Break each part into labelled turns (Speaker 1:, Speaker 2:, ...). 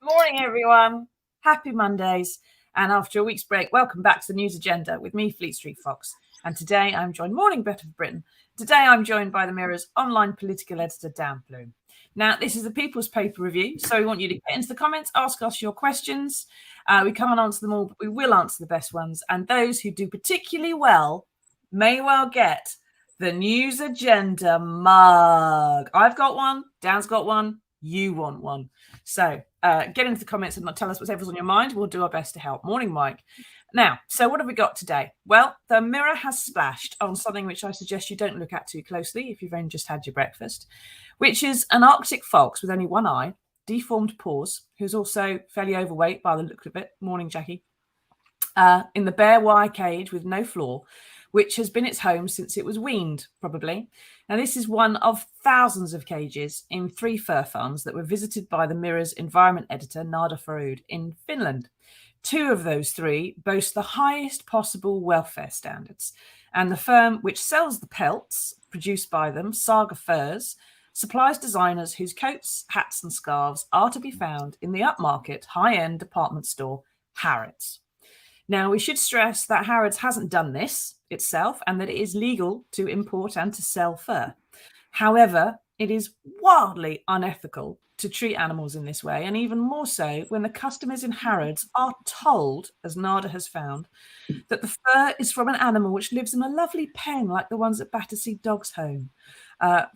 Speaker 1: Morning, everyone. Happy Mondays. And after a week's break, welcome back to the News Agenda with me, Fleet Street Fox. And today I'm joined, morning, Better for Britain. Today I'm joined by the Mirror's online political editor, Dan Bloom. Now, this is the People's Paper review, so we want you to get into the comments, ask us your questions. We can't answer them all, but we will answer the best ones. And those who do particularly well may well get the News Agenda mug. I've got one, Dan's got one, you want one. So get into the comments and tell us whatever's on your mind. We'll do our best to help. Morning, Mike. Now, so what have we got today? Well, the Mirror has splashed on something which I suggest you don't look at too closely if you've only just had your breakfast, which is an Arctic fox with only one eye, deformed paws, who's also fairly overweight by the look of it. Morning, Jackie. In the bare wire cage with no floor, which has been its home since it was weaned, probably. Now, this is one of thousands of cages in 3 fur farms that were visited by the Mirror's environment editor, Nada Farud, in Finland. 2 of those 3 boast the highest possible welfare standards. And the firm which sells the pelts produced by them, Saga Furs, supplies designers whose coats, hats and scarves are to be found in the upmarket, high-end department store, Harrods. Now, we should stress that Harrods hasn't done this itself and that it is legal to import and to sell fur. However, it is wildly unethical to treat animals in this way, and even more so when the customers in Harrods are told, as Nada has found, that the fur is from an animal which lives in a lovely pen like the ones at Battersea Dogs Home,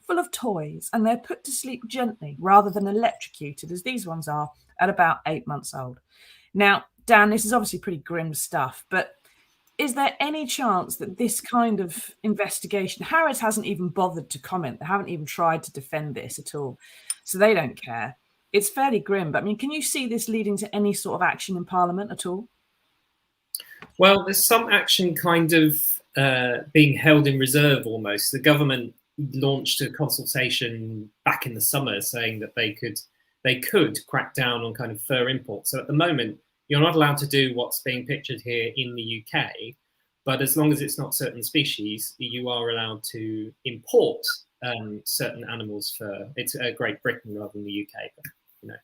Speaker 1: full of toys, and they're put to sleep gently rather than electrocuted, as these ones are, at about 8 months old. Now, Dan, this is obviously pretty grim stuff, but is there any chance that this kind of investigation, Harrods hasn't even bothered to comment, they haven't even tried to defend this at all, so they don't care. It's fairly grim, but I mean, can you see this leading to any sort of action in Parliament at all?
Speaker 2: Well, there's some action kind of being held in reserve almost. The government launched a consultation back in the summer saying that they could crack down on kind of fur imports. So at the moment, you're not allowed to do what's being pictured here in the UK, but as long as it's not certain species, you are allowed to import certain animals' fur. It's Great Britain rather than the UK, but, you know.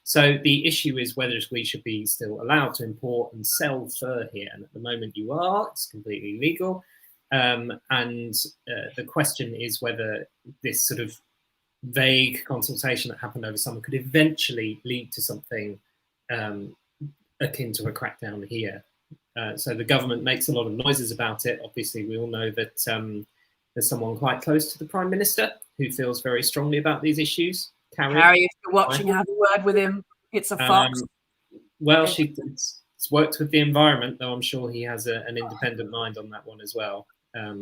Speaker 2: So the issue is whether we should be still allowed to import and sell fur here. And at the moment you are, it's completely legal. And the question is whether this sort of vague consultation that happened over summer could eventually lead to something akin to a crackdown here. So the government makes a lot of noises about it. Obviously, we all know that there's someone quite close to the Prime Minister who feels very strongly about these issues.
Speaker 1: Harry, if you're watching, have a word with him. It's a fox.
Speaker 2: Well, it's worked with the environment, though I'm sure he has an independent mind on that one as well.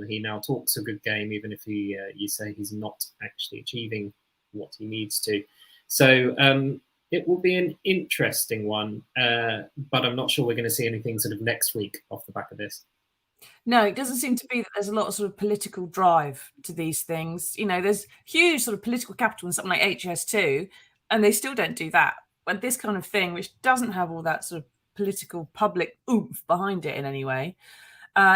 Speaker 2: He now talks a good game, even if you say he's not actually achieving what he needs to. So it will be an interesting one, but I'm not sure we're going to see anything sort of next week off the back of this.
Speaker 1: No, it doesn't seem to be that there's a lot of sort of political drive to these things. There's huge sort of political capital in something like HS2, and they still don't do that. But this kind of thing, which doesn't have all that sort of political public oomph behind it in any way,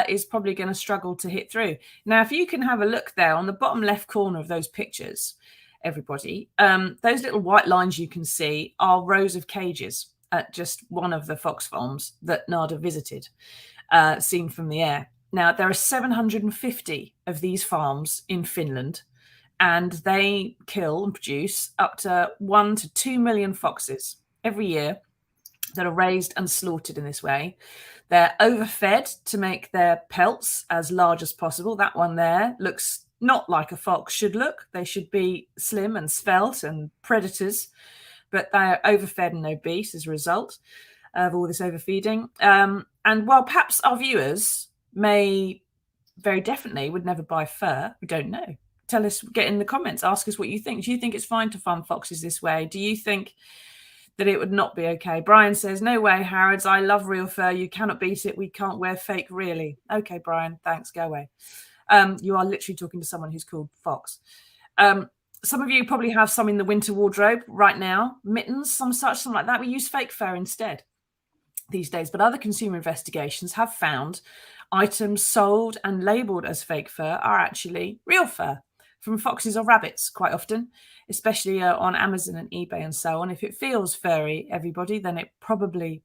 Speaker 1: is probably going to struggle to hit through. Now, if you can have a look there on the bottom left corner of those pictures, everybody, those little white lines you can see are rows of cages at just one of the fox farms that Nada visited, seen from the air. Now, there are 750 of these farms in Finland, and they kill and produce up to 1 to 2 million foxes every year that are raised and slaughtered in this way. They're overfed to make their pelts as large as possible. That one there looks not like a fox should look. They should be slim and svelte and predators, but they're overfed and obese as a result of all this overfeeding. And while perhaps our viewers may very definitely would never buy fur, we don't know. Tell us, get in the comments, ask us what you think. Do you think it's fine to farm foxes this way? Do you think that it would not be okay? Brian says, no way, Harrods. I love real fur. You cannot beat it. We can't wear fake, really. Okay, Brian, thanks. Go away. You are literally talking to someone who's called Fox. Some of you probably have some in the winter wardrobe right now, mittens, something like that. We use fake fur instead these days, but other consumer investigations have found items sold and labelled as fake fur are actually real fur from foxes or rabbits quite often, especially on Amazon and eBay and so on. If it feels furry, everybody, then it probably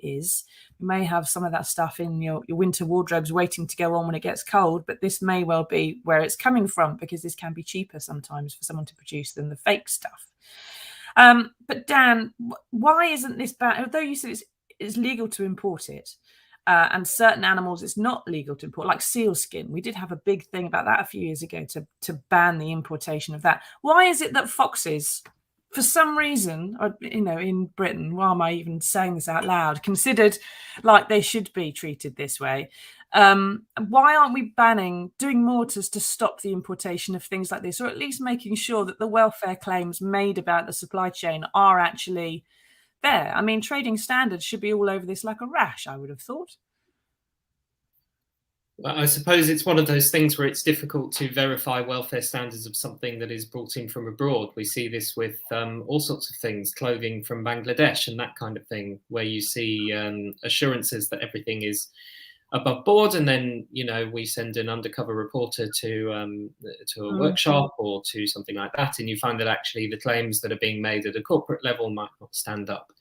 Speaker 1: is. You may have some of that stuff in your winter wardrobes waiting to go on when it gets cold, but this may well be where it's coming from, because this can be cheaper sometimes for someone to produce than the fake stuff. But Dan, why isn't this bad? Although you said it's legal to import it, and certain animals it's not legal to import, like seal skin. We did have a big thing about that a few years ago to ban the importation of that. Why is it that foxes, for some reason, or, in Britain, why am I even saying this out loud, considered like they should be treated this way? Why aren't we doing more to stop the importation of things like this, or at least making sure that the welfare claims made about the supply chain are actually there? I mean, trading standards should be all over this like a rash, I would have thought.
Speaker 2: Well, I suppose it's one of those things where it's difficult to verify welfare standards of something that is brought in from abroad. We see this with all sorts of things, clothing from Bangladesh and that kind of thing, where you see assurances that everything is above board, and then we send an undercover reporter to a workshop or to something like that, and you find that actually the claims that are being made at a corporate level might not stand up.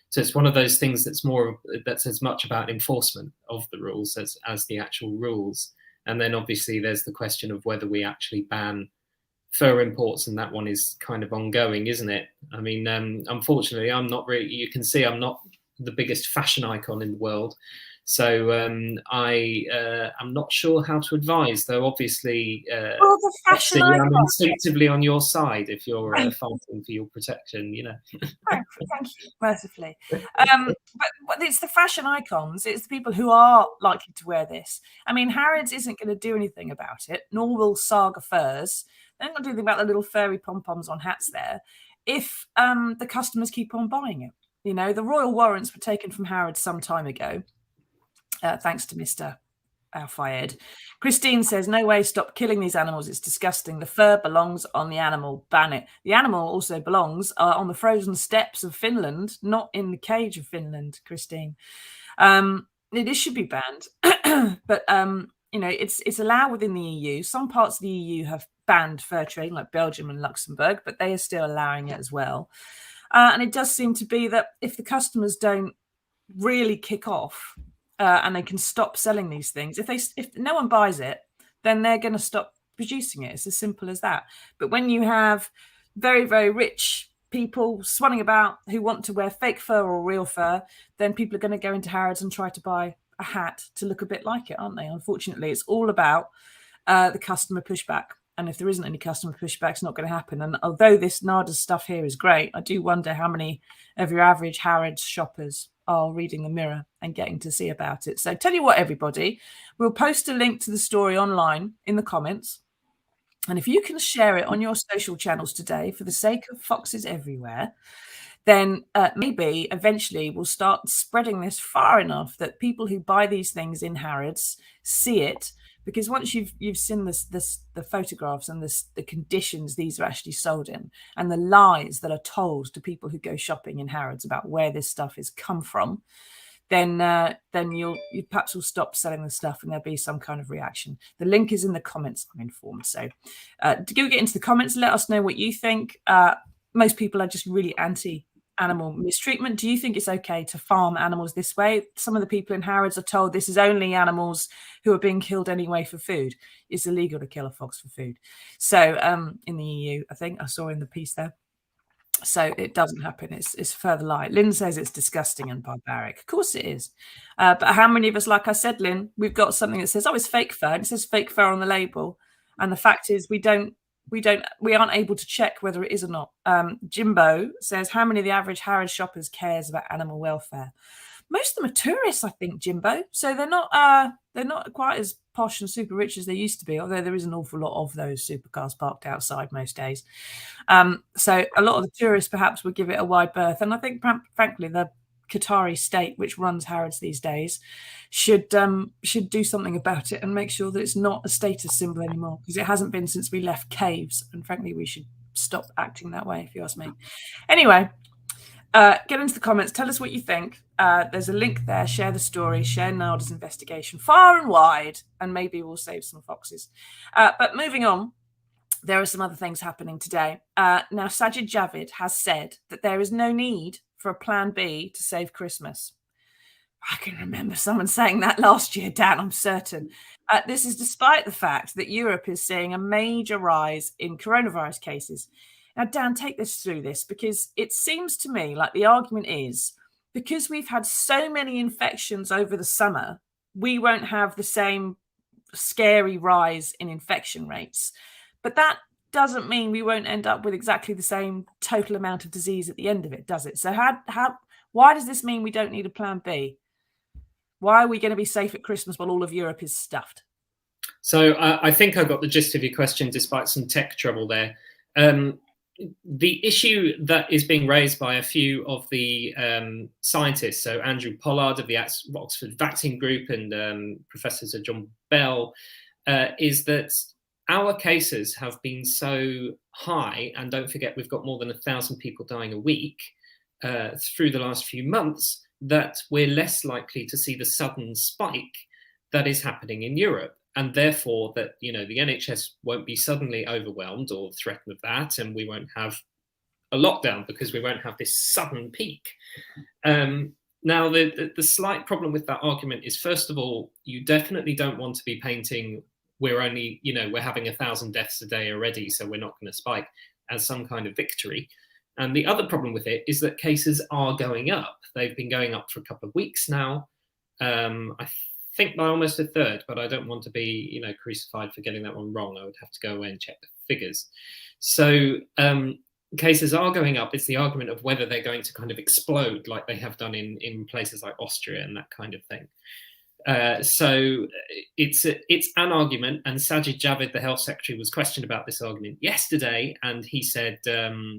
Speaker 2: So it's one of those things that's as much about enforcement of the rules as the actual rules. And then obviously there's the question of whether we actually ban fur imports, and that one is kind of ongoing, isn't it? I mean, unfortunately, you can see I'm not the biggest fashion icon in the world. So I'm not sure how to advise, though. Obviously,
Speaker 1: the fashion
Speaker 2: I'm instinctively on your side if you're fighting for your protection.
Speaker 1: Thank you, mercifully. But it's the fashion icons. It's the people who are likely to wear this. I mean, Harrods isn't going to do anything about it, nor will Saga Furs. They're not going to do anything about the little furry pom-poms on hats there if the customers keep on buying it. The royal warrants were taken from Harrods some time ago. Thanks to Mr. Al-Fayed. Christine says, no way, stop killing these animals. It's disgusting. The fur belongs on the animal. Ban it. The animal also belongs on the frozen steppes of Finland, not in the cage of Finland, Christine. It should be banned. But, it's allowed within the EU. Some parts of the EU have banned fur trading, like Belgium and Luxembourg, but they are still allowing it as well. And it does seem to be that if the customers don't really kick off, and they can stop selling these things, if no one buys it, then they're going to stop producing it. It's as simple as that. But when you have very, very rich people swanning about who want to wear fake fur or real fur, then people are going to go into Harrods and try to buy a hat to look a bit like it, aren't they? Unfortunately, it's all about the customer pushback. And if there isn't any customer pushback, it's not going to happen. And although this NADA stuff here is great, I do wonder how many of your average Harrods shoppers are reading the Mirror and getting to see about it. So tell you what, everybody, we'll post a link to the story online in the comments. And if you can share it on your social channels today for the sake of foxes everywhere, then maybe eventually we'll start spreading this far enough that people who buy these things in Harrods see it. Because once you've seen the photographs and the conditions these are actually sold in, and the lies that are told to people who go shopping in Harrods about where this stuff has come from, then you perhaps will stop selling the stuff and there'll be some kind of reaction. The link is in the comments, I'm informed. So to go get into the comments, let us know what you think. Most people are just really anti-animal mistreatment. Do you think it's okay to farm animals this way? Some of the people in Harrods are told this is only animals who are being killed anyway for food. It's illegal to kill a fox for food. So in the EU, I think I saw in the piece there. So it doesn't happen. It's further light. Lynn says it's disgusting and barbaric. Of course it is. But how many of us, like I said, Lynn, we've got something that says, oh, it's fake fur. And it says fake fur on the label. And the fact is we aren't able to check whether it is or not. Jimbo says, how many of the average Harrods shoppers cares about animal welfare? Most of them are tourists, I think, Jimbo. So they're not quite as posh and super rich as they used to be, although there is an awful lot of those supercars parked outside most days. So a lot of the tourists perhaps would give it a wide berth. And I think, frankly, the Qatari state, which runs Harrods these days, should do something about it and make sure that it's not a status symbol anymore, because it hasn't been since we left caves. And frankly, we should stop acting that way, if you ask me. Anyway, get into the comments. Tell us what you think. There's a link there. Share the story. Share Nada's investigation far and wide, and maybe we'll save some foxes. But moving on, there are some other things happening today. Now, Sajid Javid has said that there is no need for a plan B to save Christmas. I can remember someone saying that last year, Dan, I'm certain. This is despite the fact that Europe is seeing a major rise in coronavirus cases. Now, Dan, take this through this, because it seems to me like the argument is because we've had so many infections over the summer, we won't have the same scary rise in infection rates. But that doesn't mean we won't end up with exactly the same total amount of disease at the end of it, does it? So why does this mean we don't need a plan B? Why are we going to be safe at Christmas while all of Europe is stuffed?
Speaker 2: So I think I got the gist of your question, despite some tech trouble there. The issue that is being raised by a few of the scientists, so Andrew Pollard of the Oxford Vaccine Group and Professor Sir John Bell, is that our cases have been so high, and don't forget we've got more than 1,000 people dying a week through the last few months, that we're less likely to see the sudden spike that is happening in Europe. And therefore that, the NHS won't be suddenly overwhelmed or threatened with that, and we won't have a lockdown because we won't have this sudden peak. Now, the slight problem with that argument is, first of all, you definitely don't want to be painting we're only, we're having 1,000 deaths a day already, so we're not going to spike, as some kind of victory. And the other problem with it is that cases are going up. They've been going up for a couple of weeks now. I think by almost a third, but I don't want to be, crucified for getting that one wrong. I would have to go away and check the figures. So cases are going up. It's the argument of whether they're going to kind of explode like they have done in places like Austria and that kind of thing. So it's an argument, and Sajid Javid, the health secretary, was questioned about this argument yesterday, and he said,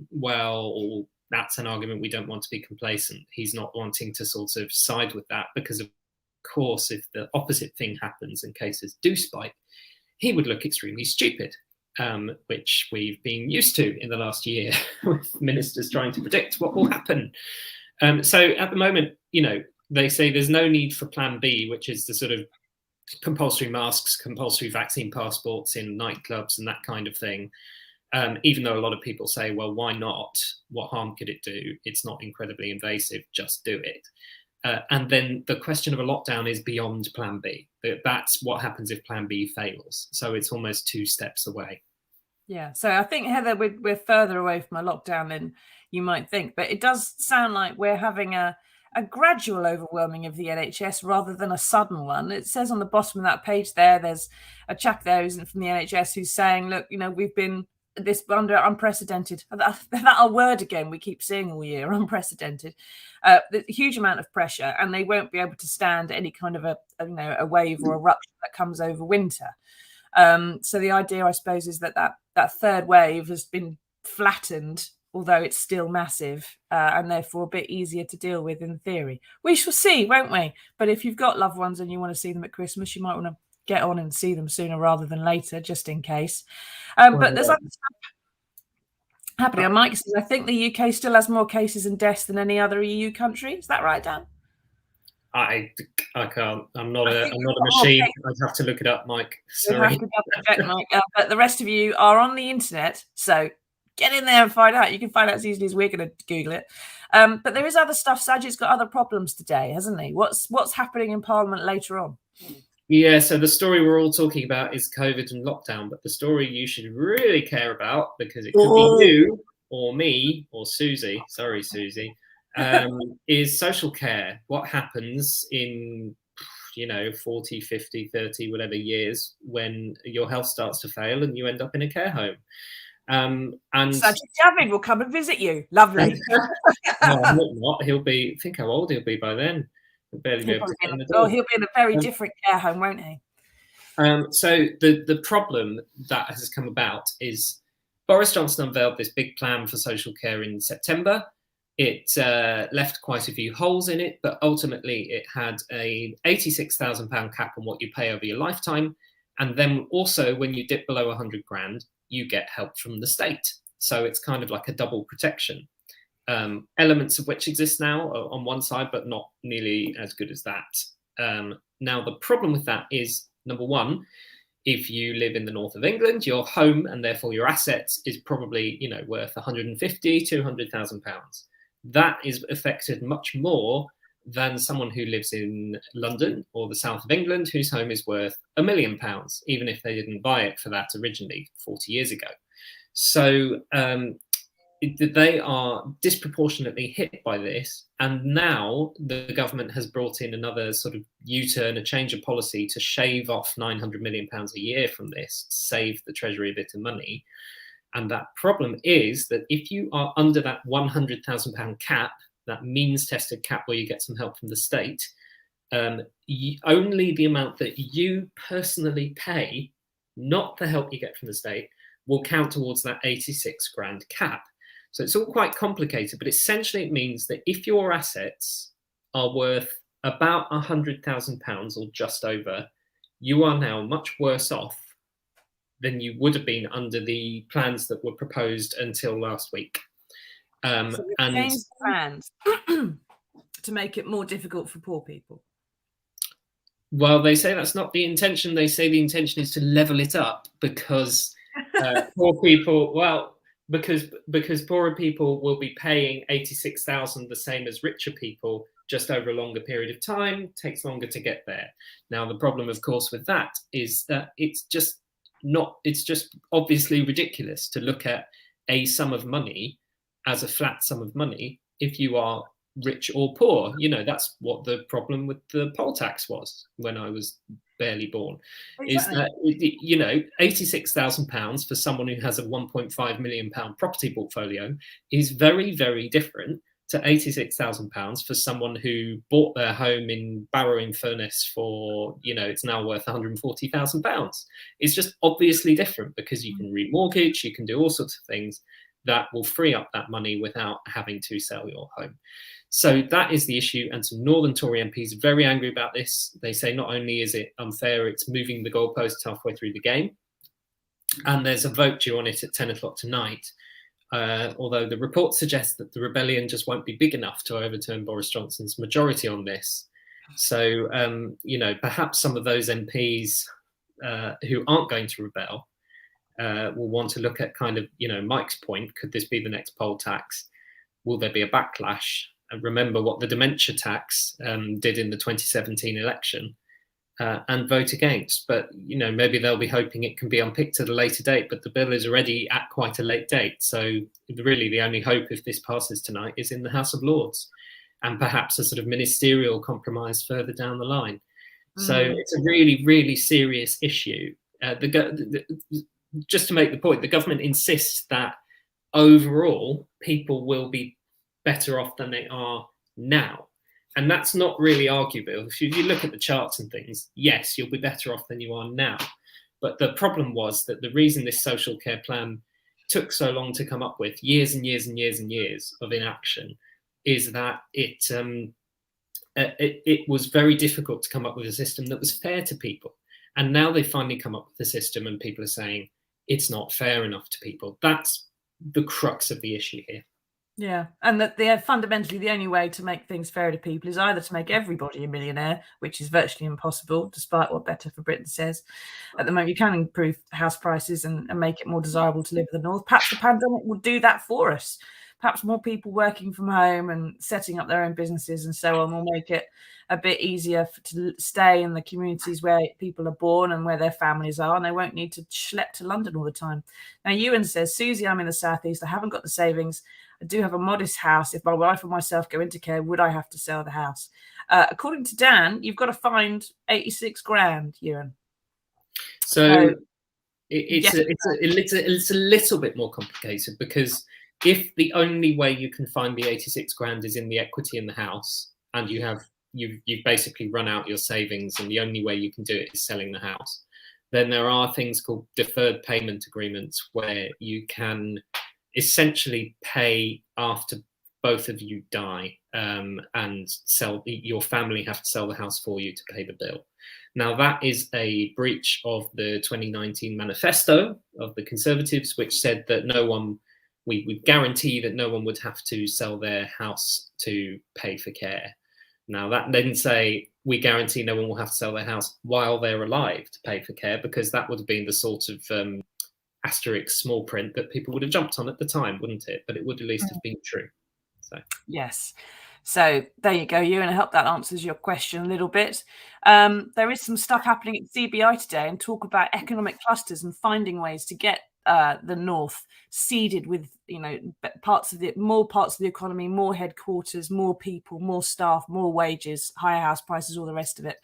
Speaker 2: well, that's an argument. We don't want to be complacent. He's not wanting to sort of side with that because, of course, if the opposite thing happens and cases do spike, he would look extremely stupid, which we've been used to in the last year with ministers trying to predict what will happen. So at the moment, they say there's no need for plan B, which is the sort of compulsory masks, compulsory vaccine passports in nightclubs and that kind of thing. Even though a lot of people say, well, why not? What harm could it do? It's not incredibly invasive, just do it. And then the question of a lockdown is beyond plan B. That's what happens if plan B fails. So it's almost 2 steps away.
Speaker 1: Yeah. So I think, Heather, we're further away from a lockdown than you might think. But it does sound like we're having a a gradual overwhelming of the NHS rather than a sudden one. It says on the bottom of that page there's a chap there who's from the NHS who's saying, look, we've been under unprecedented, that word again we keep seeing all year, unprecedented, the huge amount of pressure, and they won't be able to stand any kind of a wave or eruption that comes over winter. So the idea, I suppose, is that third wave has been flattened, although it's still massive, and therefore a bit easier to deal with in theory. We shall see, won't we? But if you've got loved ones and you want to see them at Christmas, you might want to get on and see them sooner rather than later, just in case. But there's other stuff happening. And Mike says, I think the UK still has more cases and deaths than any other EU country. Is that right, Dan?
Speaker 2: I can't. I'm not a machine. I'd have to look it up, Mike. Sorry.
Speaker 1: Mike. But the rest of you are on the internet, so get in there and find out. You can find out as easily as we're going to Google it. But there is other stuff. Sajid's got other problems today, hasn't he? What's happening in Parliament later on?
Speaker 2: Yeah, so the story we're all talking about is COVID and lockdown, but the story you should really care about, because it could be you or me or Susie, sorry, Susie, is social care. What happens in, 40, 50, 30, whatever years when your health starts to fail and you end up in a care home. And
Speaker 1: Sajid Javid will come and visit you. Lovely.
Speaker 2: No, not. Think how old he'll be by then. He'll barely be able to get in the door.
Speaker 1: He'll be in a very different care home, won't he?
Speaker 2: So the problem that has come about is Boris Johnson unveiled this big plan for social care in September. It left quite a few holes in it, but ultimately it had a £86,000 cap on what you pay over your lifetime. And then also when you dip below 100 grand, you get help from the state. So it's kind of like a double protection. Elements of which exist now on one side, but not nearly as good as that. Now, the problem with that is, number one, if you live in the north of England, your home and therefore your assets is probably, worth 150, 200,000 pounds. That is affected much more than someone who lives in London or the south of England, whose home is worth £1 million, even if they didn't buy it for that originally 40 years ago. So they are disproportionately hit by this. And now the government has brought in another sort of U-turn, a change of policy to shave off £900 million a year from this, save the Treasury a bit of money. And that problem is that if you are under that £100,000 cap, that means tested cap where you get some help from the state, only the amount that you personally pay, not the help you get from the state, will count towards that 86 grand cap. So it's all quite complicated, but essentially it means that if your assets are worth about £100,000 or just over, you are now much worse off than you would have been under the plans that were proposed until last week.
Speaker 1: So and changed plans to make it more difficult for poor people.
Speaker 2: Well, they say that's not the intention. They say the intention is to level it up because poor people, because poorer people will be paying 86,000 the same as richer people just over a longer period of time. Takes longer to get there. Now, the problem, of course, with that is that it's just obviously ridiculous to look at a sum of money as a flat sum of money if you are rich or poor. That's what the problem with the poll tax was when I was barely born. Exactly. Is that £86,000 for someone who has a £1.5 million porproperty portfolio is very, very different to £86,000 for someone who bought their home in Barrow-in-Furness for, it's now worth £140,000. It's just obviously different because you can remortgage, you can do all sorts of things that will free up that money without having to sell your home. So that is the issue. And some Northern Tory MPs are very angry about this. They say not only is it unfair, it's moving the goalposts halfway through the game. And there's a vote due on it at 10 o'clock tonight. Although the report suggests that the rebellion just won't be big enough to overturn Boris Johnson's majority on this. So, perhaps some of those MPs who aren't going to rebel will want to look at kind of, Mike's point, could this be the next poll tax? Will there be a backlash? And remember what the dementia tax did in the 2017 election and vote against. But, maybe they'll be hoping it can be unpicked at a later date, but the bill is already at quite a late date. So really the only hope if this passes tonight is in the House of Lords. and perhaps a sort of ministerial compromise further down the line. So it's a really, really serious issue. Just to make the point, the government insists that overall people will be better off than they are now. And that's not really arguable. If you look at the charts and things, yes, you'll be better off than you are now. But the problem was that the reason this social care plan took so long to come up with, years and years and years and years of inaction, is that it was very difficult to come up with a system that was fair to people. And now they've finally come up with a system and people are saying it's not fair enough to people. That's the crux of the issue here.
Speaker 1: Yeah, and that they're fundamentally the only way to make things fair to people is either to make everybody a millionaire, which is virtually impossible, despite what Better for Britain says. At the moment, you can improve house prices and make it more desirable to live in the north. Perhaps the pandemic will do that for us. Perhaps more people working from home and setting up their own businesses and so on will make it a bit easier to stay in the communities where people are born and where their families are, and they won't need to schlep to London all the time. Now, Ewan says, Susie, I'm in the southeast. I haven't got the savings. I do have a modest house. If my wife or myself go into care, would I have to sell the house? According to Dan, you've got to find 86 grand, Ewan.
Speaker 2: So it's a little bit more complicated, because if the only way you can find the 86 grand is in the equity in the house, and you've basically run out your savings and the only way you can do it is selling the house, then there are things called deferred payment agreements where you can essentially pay after both of you die, and your family have to sell the house for you to pay the bill. Now, that is a breach of the 2019 manifesto of the Conservatives, which said that we would guarantee that no one would have to sell their house to pay for care. Now, that didn't say we guarantee no one will have to sell their house while they're alive to pay for care, because that would have been the sort of asterisk small print that people would have jumped on at the time, wouldn't it? But it would at least have been true. So
Speaker 1: yes. So there you go, Ewan. I hope that answers your question a little bit. There is some stuff happening at CBI today and talk about economic clusters and finding ways to get the north seeded with more parts of the economy, more headquarters, more people, more staff, more wages, higher house prices, all the rest of it.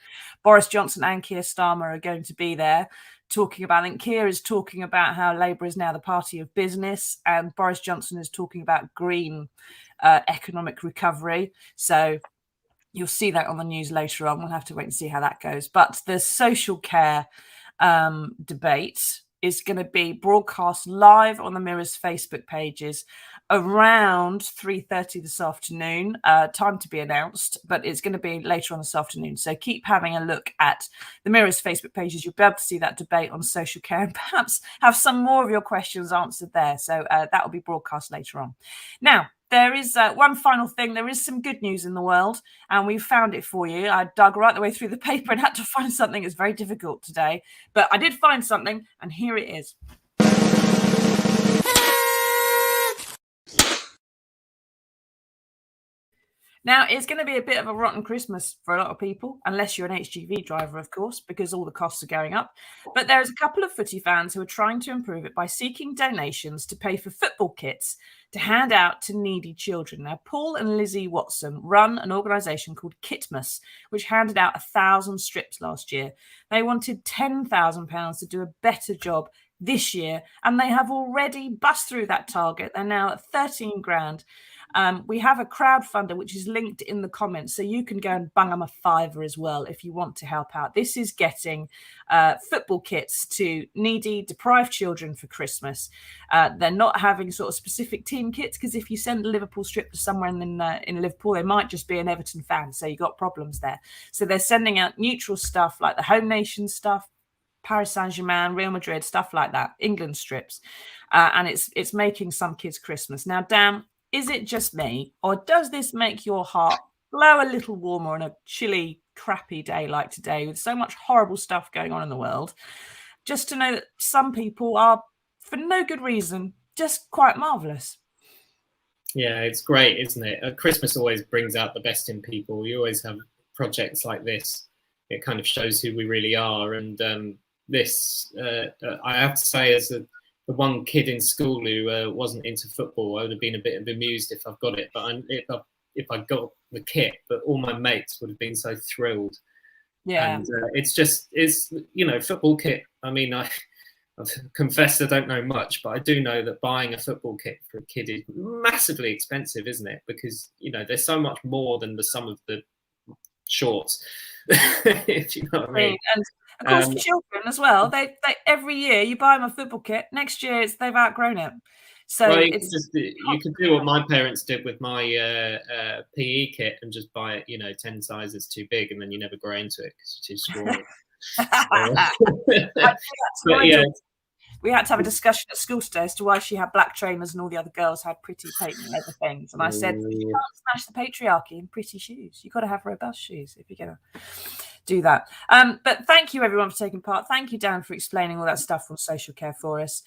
Speaker 1: Boris Johnson and Keir Starmer are going to be there talking about, I think Keir is talking about how Labour is now the party of business, and Boris Johnson is talking about green economic recovery. So you'll see that on the news later on. We'll have to wait and see how that goes. But the social care debate is going to be broadcast live on the Mirror's Facebook pages around 3:30 this afternoon. Time to be announced, but it's going to be later on this afternoon. So keep having a look at the Mirror's Facebook pages. You'll be able to see that debate on social care and perhaps have some more of your questions answered there. So that will be broadcast later on. Now, there is one final thing. There is some good news in the world, and we found it for you. I dug right the way through the paper and had to find something that's very difficult today. But I did find something, and here it is. Now, it's going to be a bit of a rotten Christmas for a lot of people, unless you're an HGV driver, of course, because all the costs are going up. But there's a couple of footy fans who are trying to improve it by seeking donations to pay for football kits to hand out to needy children. Now, Paul and Lizzie Watson run an organisation called Kitmas, which handed out 1,000 strips last year. They wanted £10,000 to do a better job this year, and they have already bust through that target. They're now at 13 grand. We have a crowdfunder which is linked in the comments, so you can go and bung them a fiver as well if you want to help out. This is getting football kits to needy, deprived children for Christmas. They're not having sort of specific team kits, because if you send a Liverpool strip to someone in Liverpool, they might just be an Everton fan, so you got problems there. So they're sending out neutral stuff like the Home Nation stuff, Paris Saint-Germain, Real Madrid, stuff like that, England strips, and it's making some kids Christmas. Now, Dan, is it just me, or does this make your heart glow a little warmer on a chilly, crappy day like today with so much horrible stuff going on in the world, just to know that some people are, for no good reason, just quite marvellous?
Speaker 2: Yeah, it's great, isn't it? Christmas always brings out the best in people. You always have projects like this. It kind of shows who we really are. And I have to say, as the one kid in school who wasn't into football, I would have been a bit amused if I've got it. But if I got the kit, but all my mates would have been so thrilled.
Speaker 1: Yeah.
Speaker 2: And it's football kit. I mean, I've confessed I don't know much, but I do know that buying a football kit for a kid is massively expensive, isn't it? Because, there's so much more than the sum of the shorts. If you know what I mean.
Speaker 1: And of course, for children as well, they every year you buy them a football kit. Next year they've outgrown it. So
Speaker 2: well, you could do what my parents did with my PE kit and just buy it, 10 sizes too big, and then you never grow into it because you're too scrawny.
Speaker 1: Yeah. We had to have a discussion at school today as to why she had black trainers and all the other girls had pretty patent leather things. And I said, you can't smash the patriarchy in pretty shoes. You've got to have robust shoes if you're going to do that. But thank you, everyone, for taking part. Thank you, Dan, for explaining all that stuff on social care for us.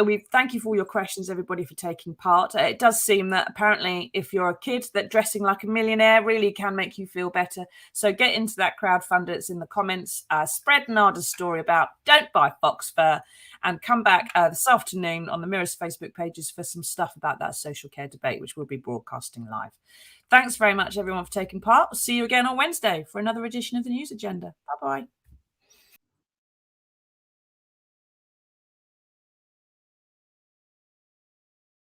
Speaker 1: We thank you for all your questions, everybody, for taking part. It does seem that apparently if you're a kid, that dressing like a millionaire really can make you feel better. So get into that crowdfunder. It's in the comments. Spread Nada's story about don't buy fox fur. And come back this afternoon on the Mirror's Facebook pages for some stuff about that social care debate, which we'll be broadcasting live. Thanks very much, everyone, for taking part. We'll see you again on Wednesday for another edition of the News Agenda. Bye-bye.